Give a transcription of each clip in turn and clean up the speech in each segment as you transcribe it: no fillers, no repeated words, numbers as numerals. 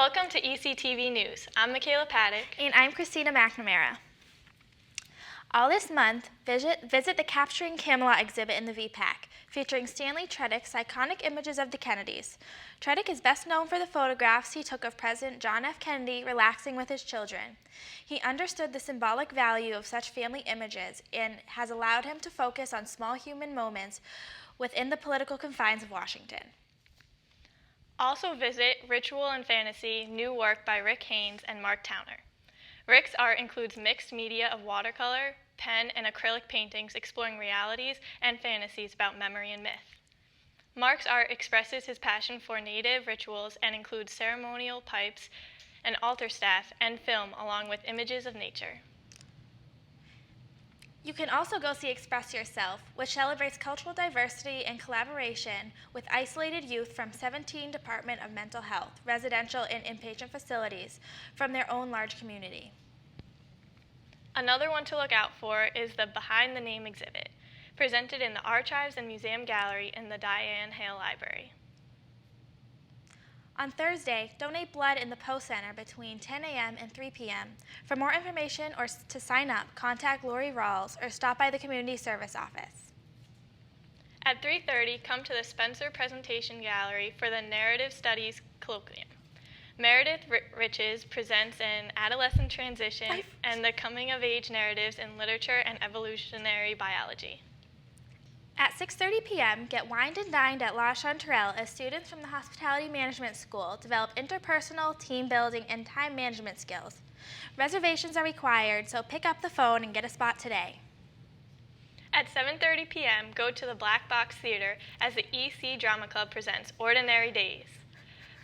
Welcome to ECTV News. I'm Michaela Paddock. And I'm Christina McNamara. All this month, visit the Capturing Camelot exhibit in the VPAC, featuring Stanley Tredick's iconic images of the Kennedys. Tredick is best known for the photographs he took of President John F. Kennedy relaxing with his children. He understood the symbolic value of such family images and has allowed him to focus on small human moments within the political confines of Washington. Also visit Ritual and Fantasy, new work by Rick Haynes and Mark Towner. Rick's art includes mixed media of watercolor, pen, and acrylic paintings exploring realities and fantasies about memory and myth. Mark's art expresses his passion for native rituals and includes ceremonial pipes, an altar staff, and film, along with images of nature. You can also go see Express Yourself, which celebrates cultural diversity and collaboration with isolated youth from 17 Department of Mental Health, residential and inpatient facilities from their own large community. Another one to look out for is the Behind the Name exhibit, presented in the Archives and Museum Gallery in the Diane Hale Library. On Thursday, donate blood in the Post Center between 10 a.m. and 3 p.m. For more information or to sign up, contact Lori Rawls or stop by the Community Service Office. At 3:30, come to the Spencer Presentation Gallery for the Narrative Studies Colloquium. Meredith Riches presents an adolescent transition and the coming-of-age narratives in literature and evolutionary biology. At 6:30 p.m., get wined and dined at La Chanterelle as students from the Hospitality Management School develop interpersonal, team building, and time management skills. Reservations are required, so pick up the phone and get a spot today. At 7:30 p.m., go to the Black Box Theater as the EC Drama Club presents Ordinary Days.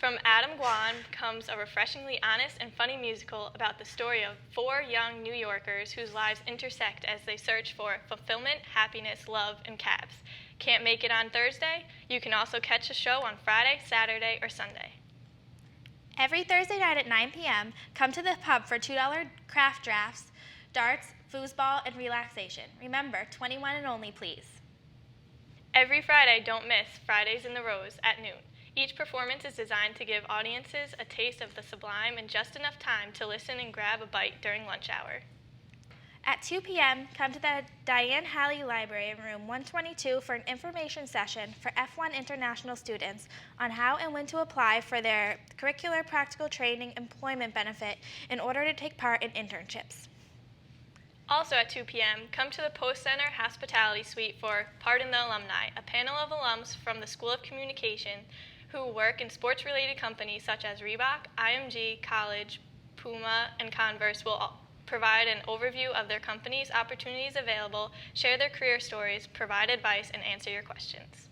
From Adam Guan comes a refreshingly honest and funny musical about the story of 4 young New Yorkers whose lives intersect as they search for fulfillment, happiness, love, and cabs. Can't make it on Thursday? You can also catch a show on Friday, Saturday, or Sunday. Every Thursday night at 9 p.m., come to the pub for $2 craft drafts, darts, foosball, and relaxation. Remember, 21 and only, please. Every Friday, don't miss Fridays in the Rose at noon. Each performance is designed to give audiences a taste of the sublime in just enough time to listen and grab a bite during lunch hour. At 2 p.m., come to the Diane Halley Library in room 122 for an information session for F1 international students on how and when to apply for their curricular practical training employment benefit in order to take part in internships. Also at 2 p.m., come to the Post Center Hospitality Suite for Pardon the Alumni, a panel of alums from the School of Communication who work in sports-related companies such as Reebok, IMG, College, Puma, and Converse will provide an overview of their company's opportunities available, share their career stories, provide advice, and answer your questions.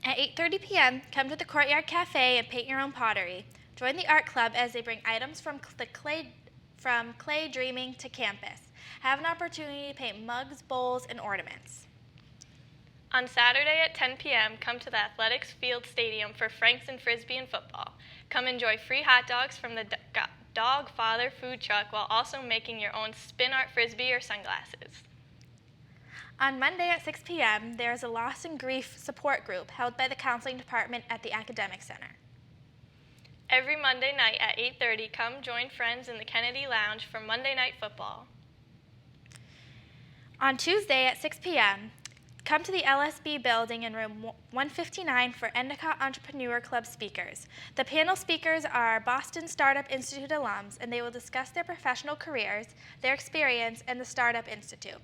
At 8:30 p.m., come to the Courtyard Cafe and paint your own pottery. Join the art club as they bring items from clay dreaming to campus. Have an opportunity to paint mugs, bowls, and ornaments. On Saturday at 10 p.m., come to the Athletics Field Stadium for Franks and Frisbee and football. Come enjoy free hot dogs from the Dog Father food truck while also making your own spin art Frisbee or sunglasses. On Monday at 6 p.m., there is a loss and grief support group held by the counseling department at the Academic Center. Every Monday night at 8:30, come join friends in the Kennedy Lounge for Monday Night Football. On Tuesday at 6 p.m., come to the LSB building in room 159 for Endicott Entrepreneur Club speakers. The panel speakers are Boston Startup Institute alums, and they will discuss their professional careers, their experience, and the Startup Institute.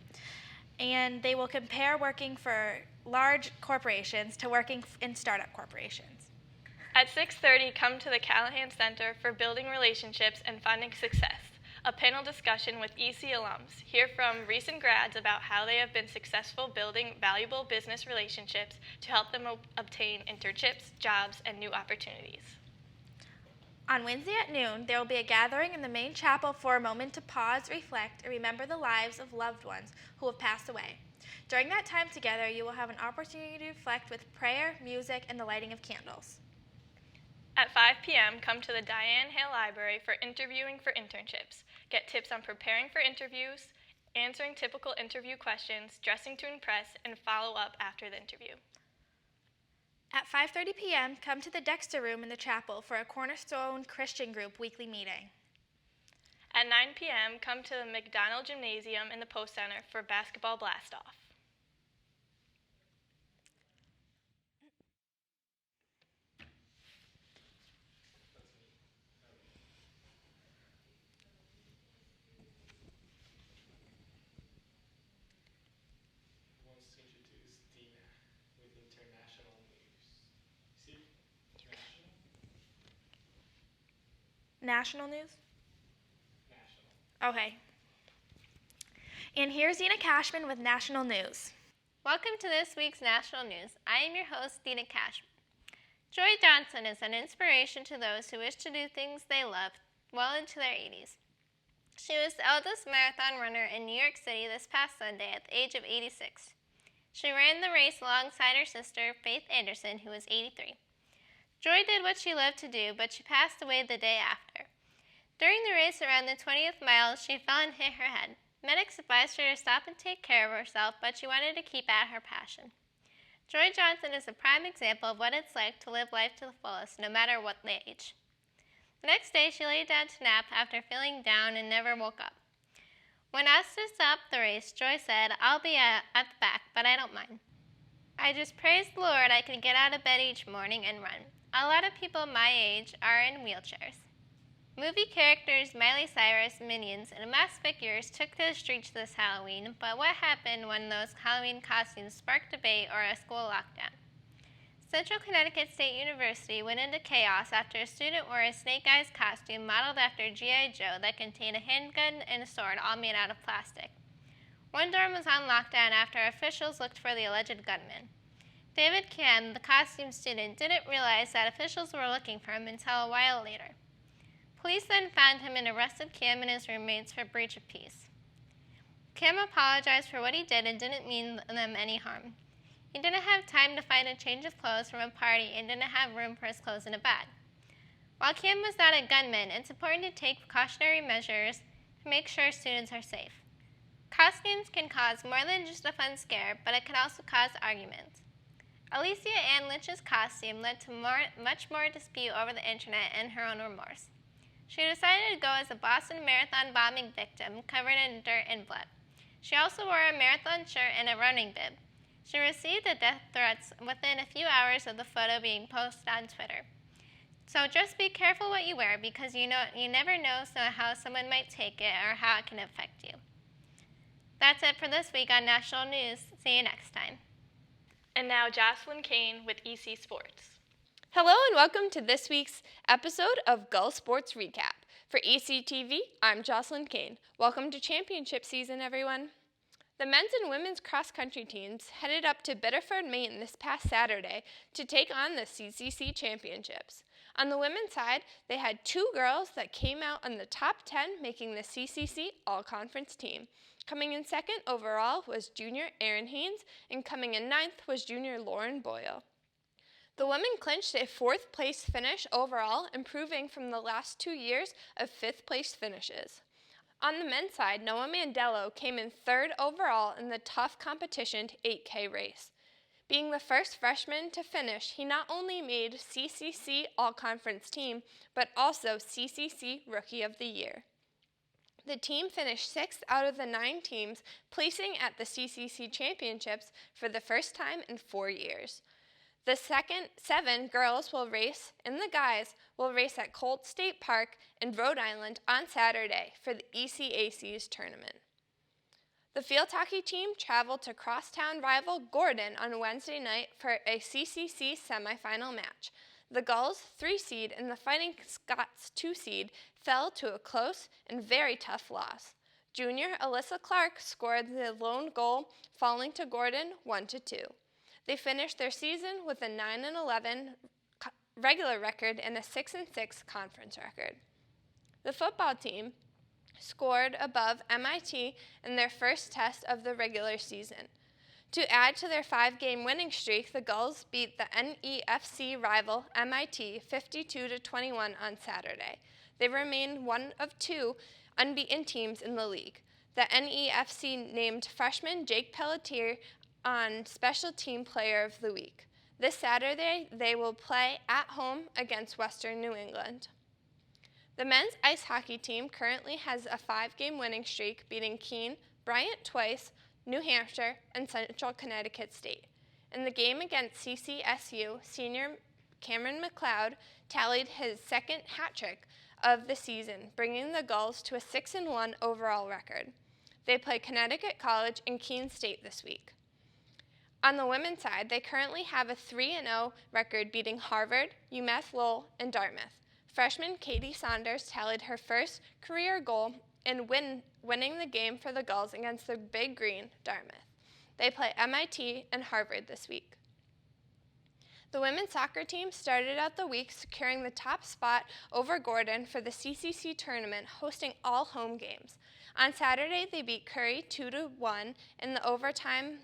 And they will compare working for large corporations to working in startup corporations. At 6:30, come to the Callahan Center for Building Relationships and Finding Success, a panel discussion with EC alums. Hear from recent grads about how they have been successful building valuable business relationships to help them obtain internships, jobs, and new opportunities. On Wednesday at noon, there will be a gathering in the main chapel for a moment to pause, reflect, and remember the lives of loved ones who have passed away. During that time together, you will have an opportunity to reflect with prayer, music, and the lighting of candles. At 5 p.m., come to the Diane Hale Library for Interviewing for Internships. Get tips on preparing for interviews, answering typical interview questions, dressing to impress, and follow up after the interview. At 5:30 p.m., come to the Dexter Room in the chapel for a Cornerstone Christian Group weekly meeting. At 9 p.m., come to the McDonald Gymnasium in the Post Center for basketball blast-off. Wants to introduce Dina with international news. See? National news? National. Okay. And here's Dina Cashman with national news. Welcome to this week's national news. I am your host, Dina Cashman. Joy Johnson is an inspiration to those who wish to do things they love well into their 80s. She was the eldest marathon runner in New York City this past Sunday at the age of 86. She ran the race alongside her sister, Faith Anderson, who was 83. Joy did what she loved to do, but she passed away the day after. During the race around the 20th mile, she fell and hit her head. Medics advised her to stop and take care of herself, but she wanted to keep at her passion. Joy Johnson is a prime example of what it's like to live life to the fullest, no matter what the age. The next day, she lay down to nap after feeling down and never woke up. When asked to stop the race, Joy said, "I'll be at the back, but I don't mind. I just praise the Lord I can get out of bed each morning and run. A lot of people my age are in wheelchairs." Movie characters Miley Cyrus, Minions, and masked figures took to the streets this Halloween, but what happened when those Halloween costumes sparked debate or a school lockdown? Central Connecticut State University went into chaos after a student wore a Snake Eyes costume modeled after G.I. Joe that contained a handgun and a sword all made out of plastic. One dorm was on lockdown after officials looked for the alleged gunman. David Kim, the costume student, didn't realize that officials were looking for him until a while later. Police then found him and arrested Kim and his roommates for breach of peace. Kim apologized for what he did and didn't mean them any harm. He didn't have time to find a change of clothes from a party and didn't have room for his clothes in a bag. While Kim was not a gunman, it's important to take precautionary measures to make sure students are safe. Costumes can cause more than just a fun scare, but it can also cause arguments. Alicia Ann Lynch's costume led to much more dispute over the internet and her own remorse. She decided to go as a Boston Marathon bombing victim covered in dirt and blood. She also wore a marathon shirt and a running bib. She received the death threats within a few hours of the photo being posted on Twitter. So just be careful what you wear because you never know how someone might take it or how it can affect you. That's it for this week on National News. See you next time. And now Jocelyn Kane with EC Sports. Hello and welcome to this week's episode of Gull Sports Recap. For ECTV, I'm Jocelyn Kane. Welcome to championship season, everyone. The men's and women's cross-country teams headed up to Biddeford, Maine this past Saturday to take on the CCC championships. On the women's side, they had two girls that came out on the top 10, making the CCC all-conference team. Coming in second overall was junior Erin Haynes, and coming in ninth was junior Lauren Boyle. The women clinched a fourth-place finish overall, improving from the last 2 years of fifth-place finishes. On the men's side, Noah Mandello came in third overall in the tough competition 8K race. Being the first freshman to finish, he not only made CCC All-Conference team, but also CCC Rookie of the Year. The team finished 6th out of the 9 teams, placing at the CCC Championships for the first time in 4 years. The second 7 girls will race, and the guys will race at Colt State Park in Rhode Island on Saturday for the ECAC's tournament. The field hockey team traveled to crosstown rival Gordon on Wednesday night for a CCC semifinal match. The Gulls, 3 seed, and the Fighting Scots, 2 seed, fell to a close and very tough loss. Junior Alyssa Clark scored the lone goal, falling to Gordon 1-2. They finished their season with a 9-11 regular record and a 6-6 conference record. The football team scored above MIT in their first test of the regular season. To add to their 5-game winning streak, the Gulls beat the NEFC rival MIT 52-21 on Saturday. They remain one of 2 unbeaten teams in the league. The NEFC named freshman Jake Pelletier on Special Team Player of the Week. This Saturday, they will play at home against Western New England. The men's ice hockey team currently has a 5-game winning streak, beating Keene, Bryant twice, New Hampshire, and Central Connecticut State. In the game against CCSU, senior Cameron McLeod tallied his second hat trick of the season, bringing the Gulls to a 6-1 overall record. They play Connecticut College and Keene State this week. On the women's side, they currently have a 3-0 record, beating Harvard, UMass Lowell, and Dartmouth. Freshman Katie Saunders tallied her first career goal in winning the game for the Gulls against the Big Green, Dartmouth. They play MIT and Harvard this week. The women's soccer team started out the week securing the top spot over Gordon for the CCC tournament, hosting all home games. On Saturday, they beat Curry 2-1 in overtime,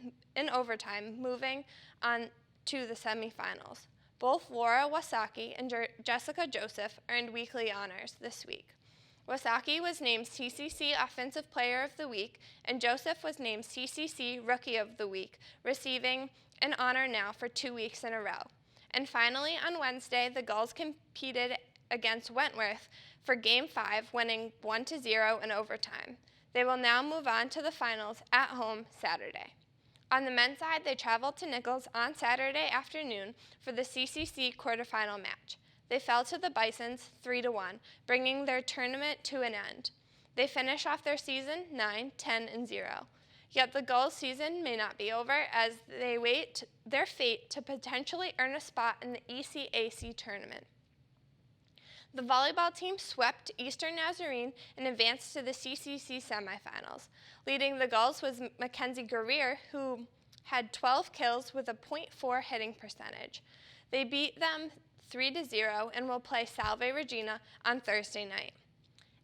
moving on to the semifinals. Both Laura Wasaki and Jessica Joseph earned weekly honors this week. Wasaki was named CCC Offensive Player of the Week, and Joseph was named CCC Rookie of the Week, receiving an honor now for 2 weeks in a row. And finally, on Wednesday, the Gulls competed against Wentworth for Game 5, winning 1-0 in overtime. They will now move on to the finals at home Saturday. On the men's side, they traveled to Nichols on Saturday afternoon for the CCC quarterfinal match. They fell to the Bisons 3-1, bringing their tournament to an end. They finish off their season 9-10-0. Yet the Gulls' season may not be over as they wait their fate to potentially earn a spot in the ECAC tournament. The volleyball team swept Eastern Nazarene and advanced to the CCC semifinals. Leading the Gulls was Mackenzie Guerrier, who had 12 kills with a .4 hitting percentage. They beat them 3-0 and will play Salve Regina on Thursday night.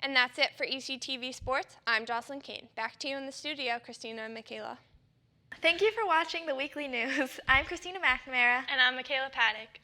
And that's it for ECTV Sports. I'm Jocelyn Kane. Back to you in the studio, Christina and Michaela. Thank you for watching the weekly news. I'm Christina McNamara. And I'm Michaela Paddock.